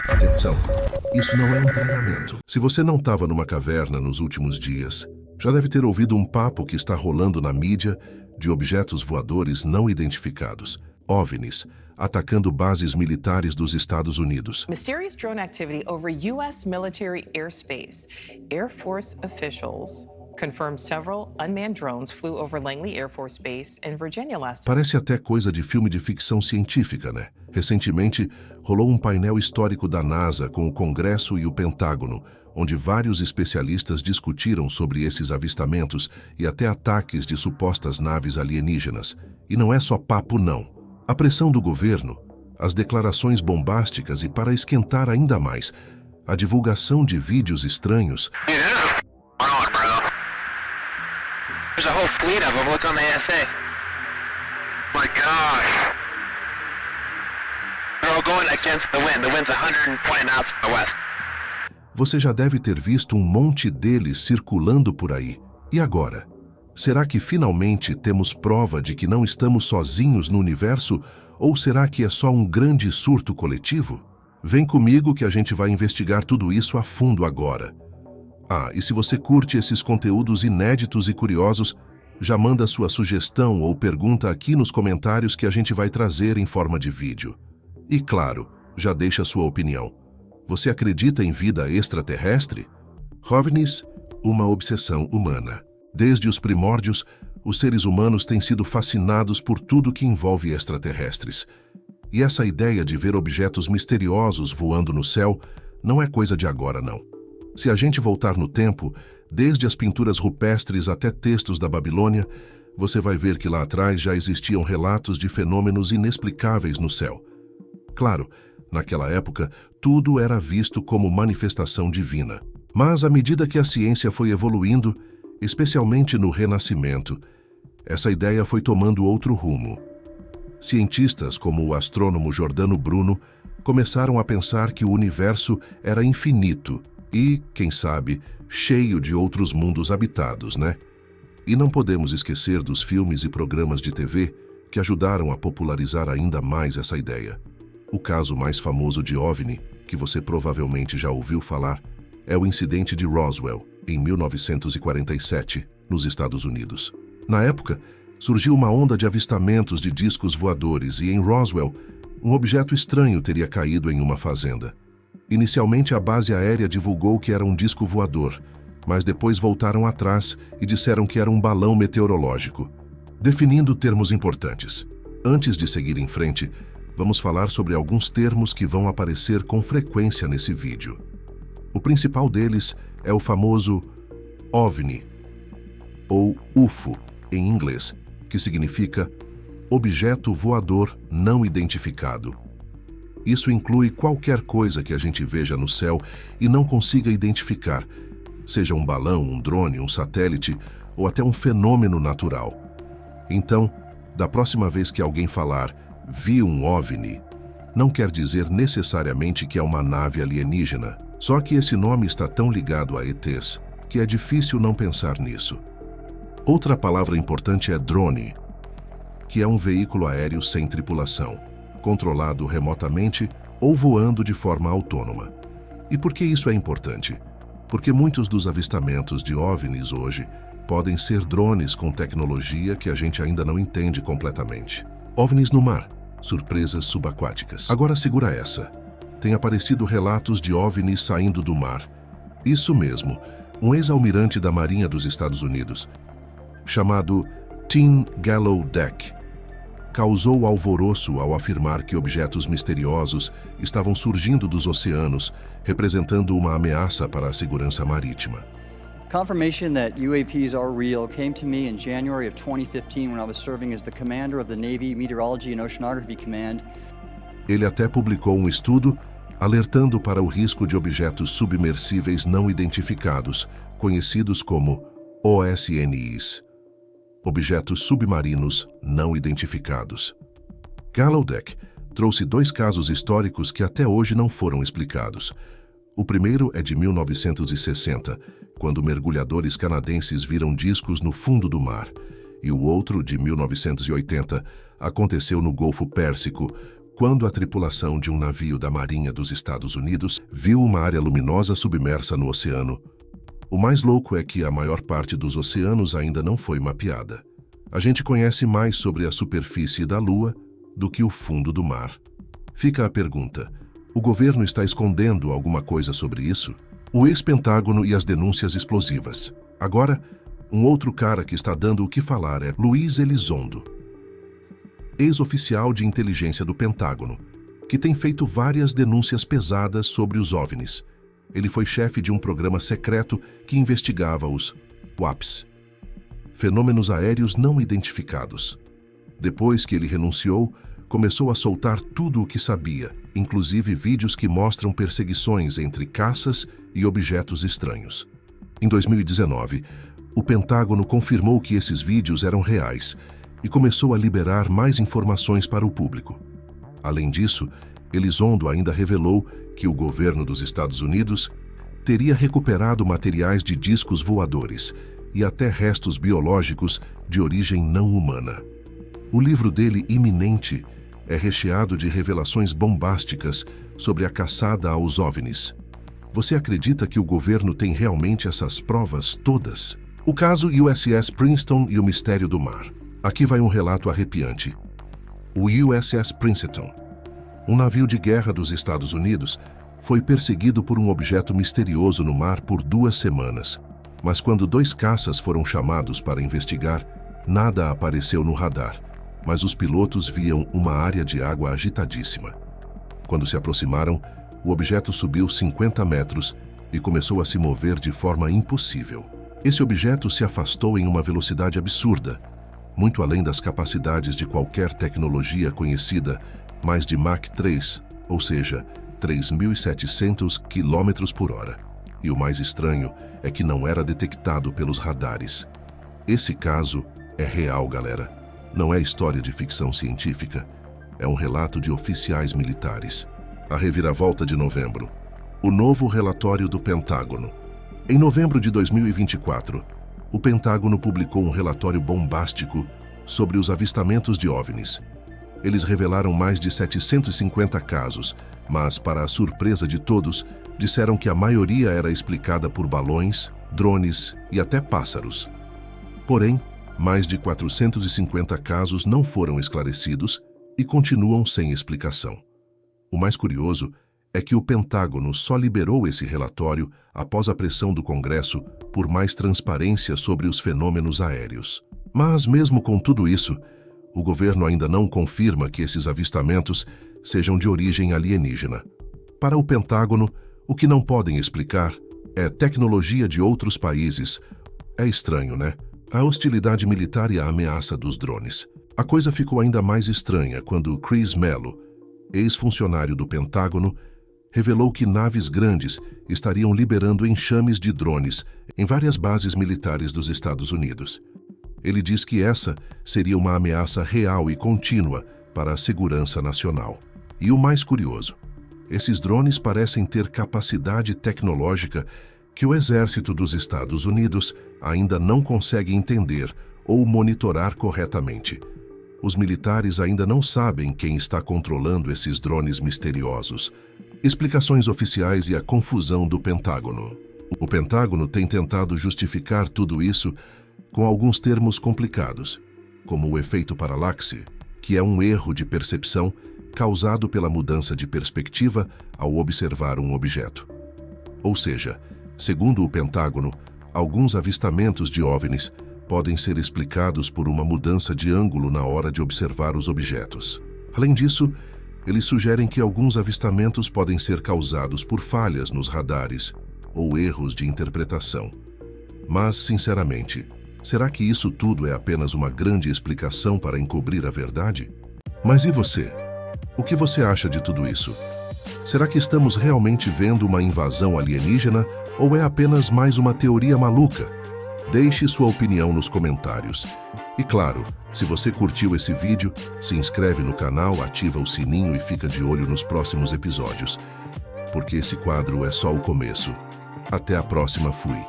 Atenção, isso não é um treinamento. Se você não estava numa caverna nos últimos dias, já deve ter ouvido um papo que está rolando na mídia de objetos voadores não identificados, OVNIs, atacando bases militares dos Estados Unidos. Mysterious drone activity over U.S. military airspace. Air Force officials confirmed several unmanned drones flew over Langley Air Force Base in Virginia last. Parece até coisa de filme de ficção científica, né? Recentemente, rolou um painel histórico da NASA com o Congresso e o Pentágono, onde vários especialistas discutiram sobre esses avistamentos e até ataques de supostas naves alienígenas. E não é só papo, não. A pressão do governo, as declarações bombásticas e, para esquentar ainda mais, a divulgação de vídeos estranhos. There's a whole fleet of them. Look on the ASA. My gosh. They're all going against the wind. The wind's 120 knots from the west. Você já deve ter visto um monte deles circulando por aí. E agora? Será que finalmente temos prova de que não estamos sozinhos no universo? Ou será que é só um grande surto coletivo? Vem comigo que a gente vai investigar tudo isso a fundo agora. Ah, e se você curte esses conteúdos inéditos e curiosos, já manda sua sugestão ou pergunta aqui nos comentários que a gente vai trazer em forma de vídeo. E claro, já deixa sua opinião. Você acredita em vida extraterrestre? OVNIs, uma obsessão humana. Desde os primórdios, os seres humanos têm sido fascinados por tudo que envolve extraterrestres. E essa ideia de ver objetos misteriosos voando no céu não é coisa de agora, não. Se a gente voltar no tempo, desde as pinturas rupestres até textos da Babilônia, você vai ver que lá atrás já existiam relatos de fenômenos inexplicáveis no céu. Claro, naquela época, tudo era visto como manifestação divina. Mas à medida que a ciência foi evoluindo, especialmente no Renascimento, essa ideia foi tomando outro rumo. Cientistas como o astrônomo Giordano Bruno começaram a pensar que o universo era infinito e, quem sabe, cheio de outros mundos habitados, né? E não podemos esquecer dos filmes e programas de TV que ajudaram a popularizar ainda mais essa ideia. O caso mais famoso de OVNI, que você provavelmente já ouviu falar, é o incidente de Roswell, em 1947, nos Estados Unidos. Na época, surgiu uma onda de avistamentos de discos voadores e, em Roswell, um objeto estranho teria caído em uma fazenda. Inicialmente, a base aérea divulgou que era um disco voador, mas depois voltaram atrás e disseram que era um balão meteorológico. Definindo termos importantes. Antes de seguir em frente, vamos falar sobre alguns termos que vão aparecer com frequência nesse vídeo. O principal deles é o famoso OVNI, ou UFO, em inglês, que significa Objeto Voador Não Identificado. Isso inclui qualquer coisa que a gente veja no céu e não consiga identificar, seja um balão, um drone, um satélite ou até um fenômeno natural. Então, da próxima vez que alguém falar "vi um OVNI", não quer dizer necessariamente que é uma nave alienígena, só que esse nome está tão ligado a ETs que é difícil não pensar nisso. Outra palavra importante é drone, que é um veículo aéreo sem tripulação, controlado remotamente ou voando de forma autônoma. E por que isso é importante? Porque muitos dos avistamentos de OVNIs hoje podem ser drones com tecnologia que a gente ainda não entende completamente. OVNIs no mar, surpresas subaquáticas. Agora segura essa. Tem aparecido relatos de OVNIs saindo do mar. Isso mesmo, um ex-almirante da Marinha dos Estados Unidos, chamado Tim Gallaudet, causou alvoroço ao afirmar que objetos misteriosos estavam surgindo dos oceanos, representando uma ameaça para a segurança marítima. Confirmation that UAPs are real came to me in January of 2015 when I was serving as the commander of the Navy Meteorology and Oceanography Command. Ele até publicou um estudo alertando para o risco de objetos submersíveis não identificados, conhecidos como OSNIs. Objetos submarinos não identificados. Gallaudet trouxe 2 casos históricos que até hoje não foram explicados. O primeiro é de 1960, quando mergulhadores canadenses viram discos no fundo do mar, e o outro, de 1980, aconteceu no Golfo Pérsico, quando a tripulação de um navio da Marinha dos Estados Unidos viu uma área luminosa submersa no oceano. O mais louco é que a maior parte dos oceanos ainda não foi mapeada. A gente conhece mais sobre a superfície da Lua do que o fundo do mar. Fica a pergunta: o governo está escondendo alguma coisa sobre isso? O ex-Pentágono e as denúncias explosivas. Agora, um outro cara que está dando o que falar é Luiz Elizondo, ex-oficial de inteligência do Pentágono, que tem feito várias denúncias pesadas sobre os OVNIs. Ele foi chefe de um programa secreto que investigava os WAPs, fenômenos aéreos não identificados. Depois que ele renunciou, começou a soltar tudo o que sabia, inclusive vídeos que mostram perseguições entre caças e objetos estranhos. Em 2019, o Pentágono confirmou que esses vídeos eram reais e começou a liberar mais informações para o público. Além disso, Elizondo ainda revelou que o governo dos Estados Unidos teria recuperado materiais de discos voadores e até restos biológicos de origem não humana. O livro dele, Iminente, é recheado de revelações bombásticas sobre a caçada aos OVNIs. Você acredita que o governo tem realmente essas provas todas? O caso USS Princeton e o mistério do mar. Aqui vai um relato arrepiante. O USS Princeton, um navio de guerra dos Estados Unidos, foi perseguido por um objeto misterioso no mar por 2 semanas. Mas quando 2 caças foram chamados para investigar, nada apareceu no radar, mas os pilotos viam uma área de água agitadíssima. Quando se aproximaram, o objeto subiu 50 metros e começou a se mover de forma impossível. Esse objeto se afastou em uma velocidade absurda, muito além das capacidades de qualquer tecnologia conhecida, mais de Mach 3, ou seja, 3.700 km/h. E o mais estranho é que não era detectado pelos radares. Esse caso é real, galera. Não é história de ficção científica. É um relato de oficiais militares. A reviravolta de novembro. O novo relatório do Pentágono. Em novembro de 2024, o Pentágono publicou um relatório bombástico sobre os avistamentos de OVNIs. Eles revelaram mais de 750 casos, mas, para a surpresa de todos, disseram que a maioria era explicada por balões, drones e até pássaros. Porém, mais de 450 casos não foram esclarecidos e continuam sem explicação. O mais curioso é que o Pentágono só liberou esse relatório após a pressão do Congresso por mais transparência sobre os fenômenos aéreos. Mas, mesmo com tudo isso, o governo ainda não confirma que esses avistamentos sejam de origem alienígena. Para o Pentágono, o que não podem explicar é tecnologia de outros países. É estranho, né? A hostilidade militar e a ameaça dos drones. A coisa ficou ainda mais estranha quando Chris Mello, ex-funcionário do Pentágono, revelou que naves grandes estariam liberando enxames de drones em várias bases militares dos Estados Unidos. Ele diz que essa seria uma ameaça real e contínua para a segurança nacional. E o mais curioso, esses drones parecem ter capacidade tecnológica que o exército dos Estados Unidos ainda não consegue entender ou monitorar corretamente. Os militares ainda não sabem quem está controlando esses drones misteriosos. Explicações oficiais e a confusão do Pentágono. O Pentágono tem tentado justificar tudo isso com alguns termos complicados, como o efeito paralaxe, que é um erro de percepção causado pela mudança de perspectiva ao observar um objeto. Ou seja, segundo o Pentágono, alguns avistamentos de OVNIs podem ser explicados por uma mudança de ângulo na hora de observar os objetos. Além disso, eles sugerem que alguns avistamentos podem ser causados por falhas nos radares ou erros de interpretação. Mas, sinceramente, será que isso tudo é apenas uma grande explicação para encobrir a verdade? Mas e você? O que você acha de tudo isso? Será que estamos realmente vendo uma invasão alienígena ou é apenas mais uma teoria maluca? Deixe sua opinião nos comentários. E claro, se você curtiu esse vídeo, se inscreve no canal, ativa o sininho e fica de olho nos próximos episódios, porque esse quadro é só o começo. Até a próxima, fui.